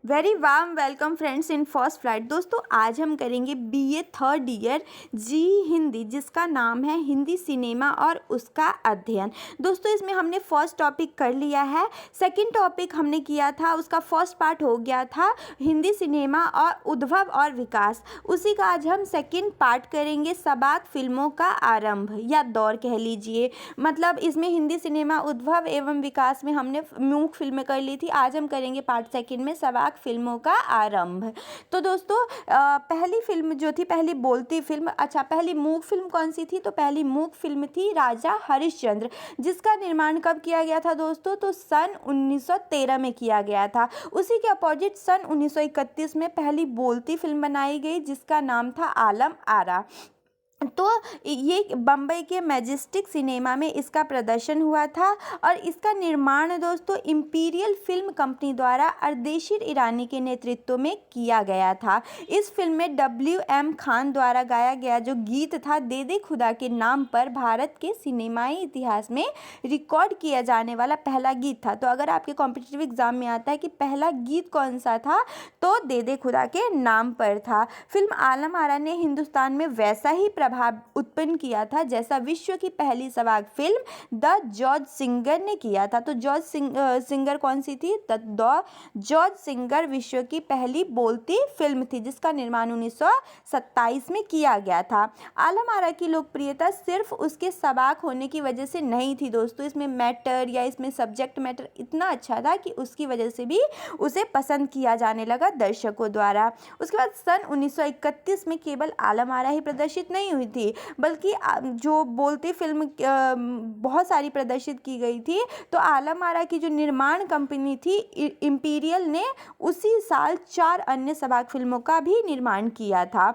Very warm welcome friends in first flight. दोस्तों आज हम करेंगे बीए थर्ड ईयर जी हिंदी, जिसका नाम है हिंदी सिनेमा और उसका अध्ययन। दोस्तों इसमें हमने फर्स्ट टॉपिक कर लिया है। सेकंड टॉपिक हमने किया था, उसका फर्स्ट पार्ट हो गया था हिंदी सिनेमा और उद्भव और विकास। उसी का आज हम सेकंड पार्ट करेंगे, सबाक फिल्मों का आरंभ या दौर कह लीजिए। मतलब इसमें हिंदी सिनेमा उद्भव एवं विकास में हमने मूक फिल्में कर ली थी। आज हम करेंगे पार्ट सेकंड में सबाक फिल्मों का आरंभ। तो दोस्तों पहली फिल्म जो थी, पहली बोलती फिल्म, पहली मूक फिल्म कौन सी थी? तो पहली मूक फिल्म थी राजा हरिश्चंद्र, जिसका निर्माण कब किया गया था दोस्तों? तो सन 1913 में किया गया था। उसी के अपोजिट सन 1931 में पहली बोलती फिल्म बनाई गई, जिसका नाम था आलम आरा। तो ये बम्बई के मैजेस्टिक सिनेमा में इसका प्रदर्शन हुआ था और इसका निर्माण दोस्तों इंपीरियल फिल्म कंपनी द्वारा अर्देशीर ईरानी के नेतृत्व में किया गया था। इस फिल्म में WM खान द्वारा गाया गया जो गीत था दे दे खुदा के नाम पर, भारत के सिनेमाई इतिहास में रिकॉर्ड किया जाने वाला पहला गीत था। तो अगर आपके कॉम्पिटिटिव एग्जाम में आता है कि पहला गीत कौन सा था, तो दे दे खुदा के नाम पर था। फिल्म आलम आरा ने हिंदुस्तान में वैसा ही प्रभाव उत्पन्न किया था जैसा विश्व की पहली सबाक फिल्म द जॉर्ज सिंगर ने किया था। तो जॉर्ज सिंगर कौन सी थी? द जॉर्ज सिंगर विश्व की पहली बोलती फिल्म थी, जिसका निर्माण 1927 में किया गया था। आलम आरा की लोकप्रियता सिर्फ उसके सबाक होने की वजह से नहीं थी दोस्तों, इसमें मैटर या इसमें सब्जेक्ट मैटर इतना अच्छा था कि उसकी वजह से भी उसे पसंद किया जाने लगा दर्शकों द्वारा। उसके बाद सन 1931 में केवल आलम आरा ही प्रदर्शित नहीं हुई थी, बल्कि जो बोलती फिल्म बहुत सारी प्रदर्शित की गई थी। तो आलम आरा की जो निर्माण कंपनी थी इंपीरियल ने उसी साल 4 अन्य सबाक फिल्मों का भी निर्माण किया था।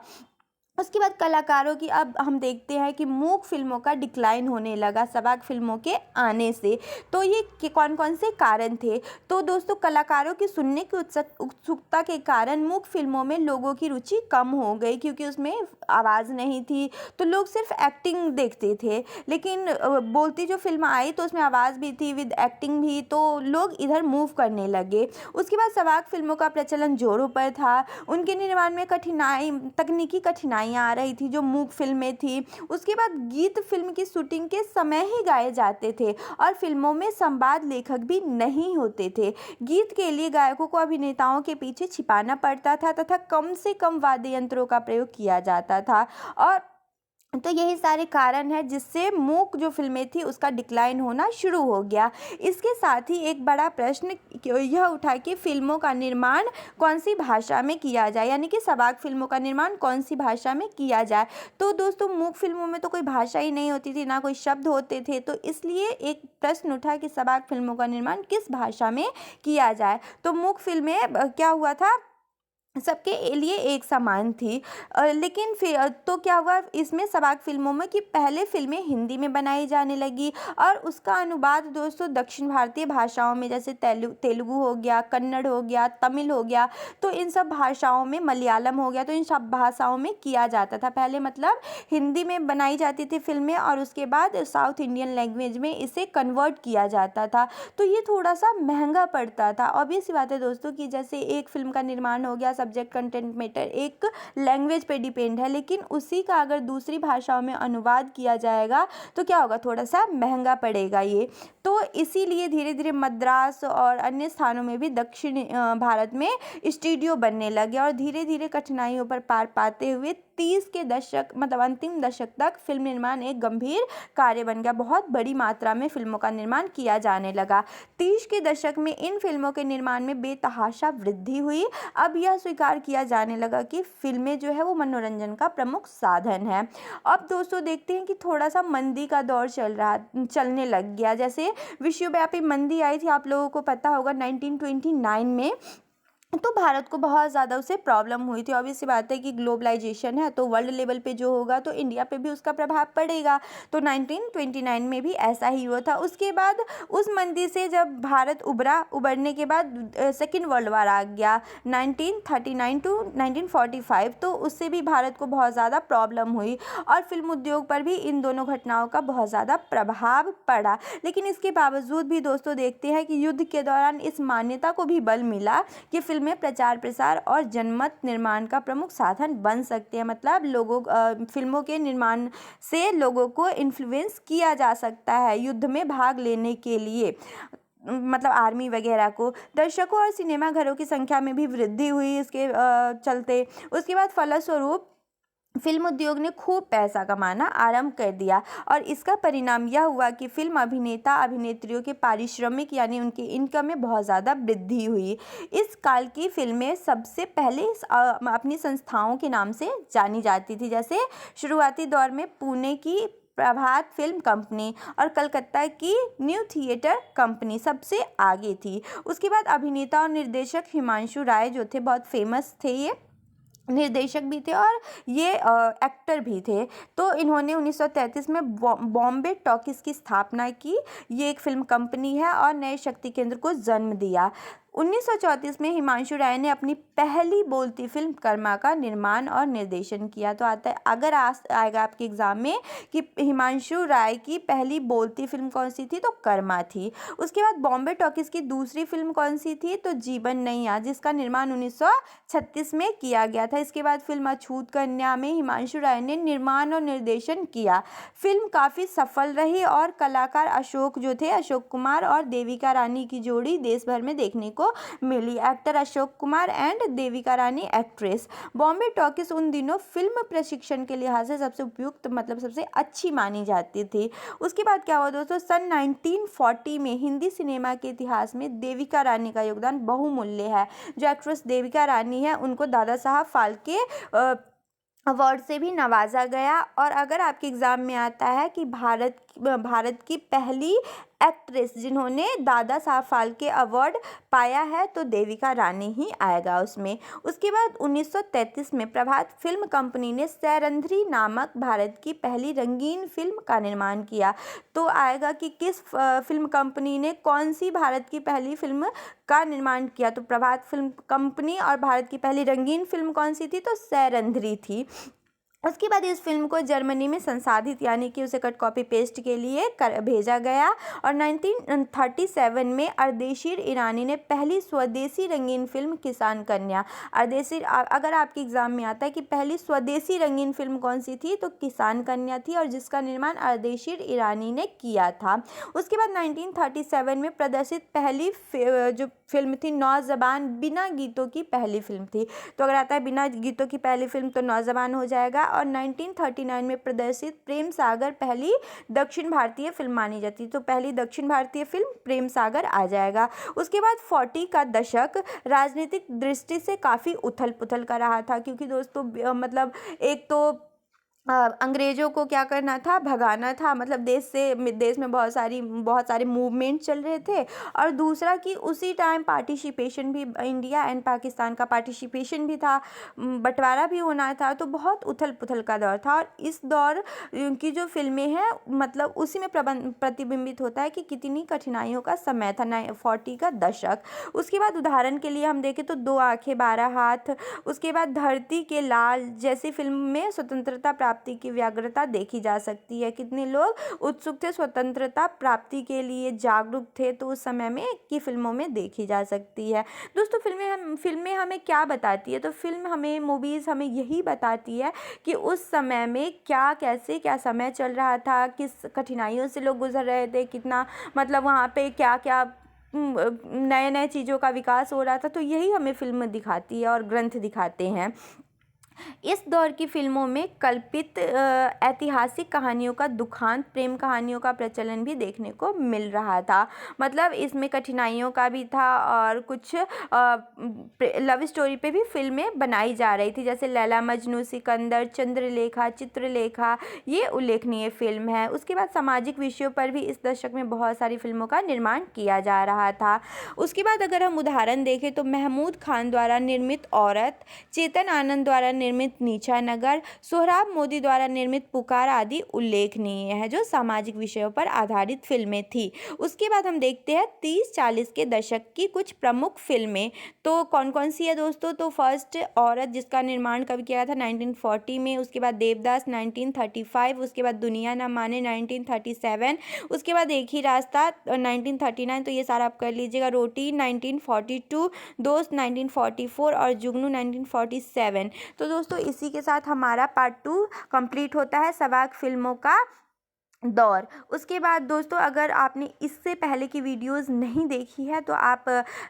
उसके बाद कलाकारों की अब हम देखते हैं कि मूक फिल्मों का डिक्लाइन होने लगा सबाक फिल्मों के आने से। तो ये कौन कौन से कारण थे? तो दोस्तों कलाकारों की सुनने की उत्सुकता के कारण मूक फिल्मों में लोगों की रुचि कम हो गई, क्योंकि उसमें आवाज़ नहीं थी तो लोग सिर्फ एक्टिंग देखते थे। लेकिन बोलती जो फिल्म आई तो उसमें आवाज़ भी थी विद एक्टिंग भी, तो लोग इधर मूव करने लगे। उसके बाद सबाक फिल्मों का प्रचलन जोरों पर था। उनके निर्माण में तकनीकी कठिनाई आ रही थी जो मूक फिल्में थी। उसके बाद गीत फिल्म की शूटिंग के समय ही गाए जाते थे और फिल्मों में संवाद लेखक भी नहीं होते थे। गीत के लिए गायकों को अभिनेताओं के पीछे छिपाना पड़ता था तथा कम से कम वाद्य यंत्रों का प्रयोग किया जाता था। और तो यही सारे कारण हैं जिससे मूक जो फिल्में थी उसका डिक्लाइन होना शुरू हो गया। इसके साथ ही एक बड़ा प्रश्न यह उठा कि फिल्मों का निर्माण कौन सी भाषा में किया जाए, यानी कि सबाक फिल्मों का निर्माण कौन सी भाषा में किया जाए। तो दोस्तों मूक फिल्मों में तो कोई भाषा ही नहीं होती थी, ना कोई शब्द होते थे, तो इसलिए एक प्रश्न उठा कि सबाक फिल्मों का निर्माण किस भाषा में किया जाए। तो मूक फिल्में क्या हुआ था, सबके लिए एक समान थी। लेकिन फिर तो क्या हुआ इसमें सबाक फिल्मों में कि पहले फिल्में हिंदी में बनाई जाने लगी और उसका अनुवाद दोस्तों दक्षिण भारतीय भाषाओं में, जैसे तेलुगु हो गया, कन्नड़ हो गया, तमिल हो गया, तो इन सब भाषाओं में, मलयालम हो गया, तो इन सब भाषाओं में किया जाता था। पहले मतलब हिंदी में बनाई जाती थी फिल्में और उसके बाद साउथ इंडियन लैंग्वेज में इसे कन्वर्ट किया जाता था। तो ये थोड़ा सा महंगा पड़ता था। ऑब्वियस सी बात है दोस्तों कि जैसे एक फिल्म का निर्माण हो गया, सब्जेक्ट कंटेंट मैटर एक लैंग्वेज पे डिपेंड है, लेकिन उसी का अगर दूसरी भाषाओं में अनुवाद किया जाएगा तो क्या होगा, थोड़ा सा महंगा पड़ेगा ये। तो इसीलिए धीरे धीरे मद्रास और अन्य स्थानों में भी दक्षिण भारत में स्टूडियो बनने लगे और धीरे धीरे कठिनाइयों पर पार पाते हुए 30 के दशक मतलब अंतिम दशक तक फिल्म निर्माण एक गंभीर कार्य बन गया। बहुत बड़ी मात्रा में फिल्मों का निर्माण किया जाने लगा। 30 के दशक में इन फिल्मों के निर्माण में बेतहाशा वृद्धि हुई। अब यह स्वीकार किया जाने लगा कि फिल्में जो है वो मनोरंजन का प्रमुख साधन है। अब दोस्तों देखते हैं कि थोड़ा सा मंदी का दौर चलने लग गया। जैसे विश्वव्यापी मंदी आई थी, आप लोगों को पता होगा 1929 में, तो भारत को बहुत ज़्यादा उससे प्रॉब्लम हुई थी। ऑब्वियस सी बात है कि ग्लोबलाइजेशन है तो वर्ल्ड लेवल पे जो होगा तो इंडिया पे भी उसका प्रभाव पड़ेगा। तो 1929 में भी ऐसा ही हुआ था। उसके बाद उस मंदी से जब भारत उबरने के बाद सेकेंड वर्ल्ड वार आ गया 1939 टू 1945, तो उससे भी भारत को बहुत ज़्यादा प्रॉब्लम हुई और फिल्म उद्योग पर भी इन दोनों घटनाओं का बहुत ज़्यादा प्रभाव पड़ा। लेकिन इसके बावजूद भी दोस्तों देखते हैं कि युद्ध के दौरान इस मान्यता को भी बल मिला कि फिल्में प्रचार प्रसार और जनमत निर्माण का प्रमुख साधन बन सकते हैं। मतलब फिल्मों के निर्माण से लोगों को इन्फ्लुएंस किया जा सकता है युद्ध में भाग लेने के लिए, मतलब आर्मी वगैरह को। दर्शकों और सिनेमा घरों की संख्या में भी वृद्धि हुई इसके चलते। उसके बाद फलस्वरूप फिल्म उद्योग ने खूब पैसा कमाना आरंभ कर दिया और इसका परिणाम यह हुआ कि फिल्म अभिनेता अभिनेत्रियों के पारिश्रमिक यानी उनके इनकम में बहुत ज़्यादा वृद्धि हुई। इस काल की फिल्में सबसे पहले अपनी संस्थाओं के नाम से जानी जाती थी। जैसे शुरुआती दौर में पुणे की प्रभात फिल्म कंपनी और कलकत्ता की न्यू थिएटर कंपनी सबसे आगे थी। उसके बाद अभिनेता और निर्देशक हिमांशु राय जो थे, बहुत फेमस थे, ये निर्देशक भी थे और ये एक्टर भी थे। तो इन्होंने 1933 में बॉम्बे टॉकीज की स्थापना की। ये एक फिल्म कंपनी है और नए शक्ति केंद्र को जन्म दिया। 1934 में हिमांशु राय ने अपनी पहली बोलती फिल्म कर्मा का निर्माण और निर्देशन किया। तो आता है, अगर आएगा आपके एग्जाम में कि हिमांशु राय की पहली बोलती फिल्म कौन सी थी, तो कर्मा थी। उसके बाद बॉम्बे टॉकीज की दूसरी फिल्म कौन सी थी, तो जीवन नैया, जिसका निर्माण 1936 में किया गया था। इसके बाद फिल्म अछूत कन्या में हिमांशु राय ने निर्माण और निर्देशन किया। फिल्म काफ़ी सफल रही और कलाकार अशोक जो थे, अशोक कुमार और देविका रानी की जोड़ी देश भर में देखने को मिली। Actor Ashok Kumar and Devika Rani actress. Bombay talkies उन दिनों फिल्म प्रशिक्षण के लिहाज से सबसे उपयुक्त, मतलब सबसे अच्छी मानी जाती थी। उसके बाद क्या हुआ दोस्तों, सन 1940 में हिंदी सिनेमा के इतिहास में देविका रानी का योगदान बहुमूल्य है। जो एक्ट्रेस देविका रानी है उनको दादा साहब फाल्के अवार्ड से भी नवाजा गया। और अगर आपके एग्ज़ाम में आता है कि भारत की पहली एक्ट्रेस जिन्होंने दादा साहब फाल्के अवार्ड पाया है, तो देविका रानी ही आएगा उसमें। उसके बाद 1933 में प्रभात फिल्म कंपनी ने सैरंध्री नामक भारत की पहली रंगीन फिल्म का निर्माण किया। तो आएगा कि किस फिल्म कंपनी ने कौन सी भारत की पहली फिल्म का निर्माण किया, तो प्रभात फिल्म कंपनी। और भारत की पहली रंगीन फिल्म कौन सी थी, तो सैरंध्री थी। उसके बाद इस फिल्म को जर्मनी में संसाधित यानी कि उसे कट कॉपी पेस्ट के लिए भेजा गया। और 1937 में अर्देशीर ईरानी ने पहली स्वदेशी रंगीन फिल्म किसान कन्या, अगर आपके एग्जाम में आता है कि पहली स्वदेशी रंगीन फिल्म कौन सी थी, तो किसान कन्या थी और जिसका निर्माण अर्देशीर ईरानी ने किया था। उसके बाद 1937 में प्रदर्शित पहली जो फिल्म थी नौजवान, बिना गीतों की पहली फिल्म थी। तो अगर आता है बिना गीतों की पहली फिल्म, तो नौजवान हो जाएगा। और 1939 में प्रदर्शित प्रेम सागर पहली दक्षिण भारतीय फिल्म मानी जाती है। तो पहली दक्षिण भारतीय फिल्म प्रेम सागर आ जाएगा। उसके बाद 40 का दशक राजनीतिक दृष्टि से काफ़ी उथल पुथल का रहा था, क्योंकि दोस्तों मतलब एक तो अंग्रेज़ों को क्या करना था, भगाना था। मतलब देश में बहुत सारे मूवमेंट चल रहे थे। और दूसरा कि उसी टाइम पार्टिसिपेशन भी, इंडिया एंड पाकिस्तान का पार्टिसिपेशन भी था, बंटवारा भी होना था। तो बहुत उथल पुथल का दौर था। और इस दौर की जो फिल्में हैं, मतलब उसी में प्रतिबिंबित होता है कि कितनी कठिनाइयों का समय था 40 का दशक। उसके बाद उदाहरण के लिए हम देखें तो 2 आँखें 12 हाथ, उसके बाद धरती के लाल जैसी फिल्म में स्वतंत्रता प्राप्ति की व्यग्रता देखी जा सकती है। कितने लोग उत्सुक थे, स्वतंत्रता प्राप्ति के लिए जागरूक थे, तो उस समय में की फिल्मों में देखी जा सकती है। दोस्तों फिल्में हमें क्या बताती है, तो मूवीज़ हमें यही बताती है कि उस समय में क्या समय चल रहा था, किस कठिनाइयों से लोग गुजर रहे थे, कितना मतलब वहाँ पे क्या क्या नए चीज़ों का विकास हो रहा था। तो यही हमें फिल्म दिखाती है और ग्रंथ दिखाते हैं। इस दौर की फिल्मों में कल्पित ऐतिहासिक कहानियों का दुखांत, प्रेम कहानियों का प्रचलन भी देखने को मिल रहा था। मतलब इसमें कठिनाइयों का भी था और कुछ लव स्टोरी पे भी फिल्में बनाई जा रही थी, जैसे लैला मजनू, सिकंदर, चंद्रलेखा, चित्रलेखा, ये उल्लेखनीय फिल्म है। उसके बाद सामाजिक विषयों पर भी इस दशक में बहुत सारी फिल्मों का निर्माण किया जा रहा था। उसके बाद अगर हम उदाहरण देखें तो महमूद खान द्वारा निर्मित औरत, चेतन आनंद द्वारा निर्मित नीचा नगर, सोहराब मोदी द्वारा निर्मित पुकार आदि उल्लेखनीय है, जो सामाजिक विषयों पर आधारित फिल्में थी। उसके बाद हम देखते हैं 30-40 के दशक की कुछ प्रमुख फिल्में। तो कौन कौन सी है दोस्तों? तो फर्स्ट औरत, जिसका निर्माण कब किया था? 1940 में। उसके बाद देवदास 1935, उसके बाद दुनिया न माने 1937, उसके बाद एक ही रास्ता 1939, तो ये सारा आप कर लीजिएगा। रोटी 1942, दोस्त 1944 और जुगनू 1947। तो दोस्तों इसी के साथ हमारा पार्ट 2 कंप्लीट होता है, सवाक फिल्मों का दौर। उसके बाद दोस्तों अगर आपने इससे पहले की वीडियोस नहीं देखी है तो आप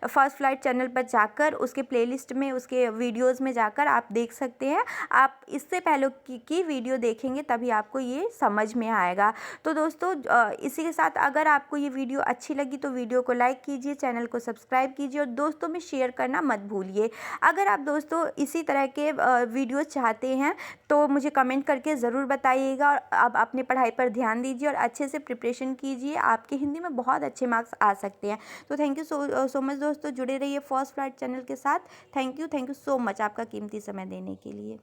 फर्स्ट फ्लाइट चैनल पर जाकर उसके प्लेलिस्ट में, उसके वीडियोस में जाकर आप देख सकते हैं। आप इससे पहले की वीडियो देखेंगे तभी आपको ये समझ में आएगा। तो दोस्तों इसी के साथ अगर आपको ये वीडियो अच्छी लगी तो वीडियो को लाइक कीजिए, चैनल को सब्सक्राइब कीजिए और दोस्तों में शेयर करना मत भूलिए। अगर आप दोस्तों इसी तरह के वीडियो चाहते हैं तो मुझे कमेंट करके ज़रूर बताइएगा। और अब अपने पढ़ाई पर ध्यान दीजिए और अच्छे से प्रिपरेशन कीजिए, आपके हिंदी में बहुत अच्छे मार्क्स आ सकते हैं। तो थैंक यू सो मच दोस्तों, जुड़े रहिए फर्स्ट फ्लाइट चैनल के साथ। थैंक यू सो मच आपका कीमती समय देने के लिए।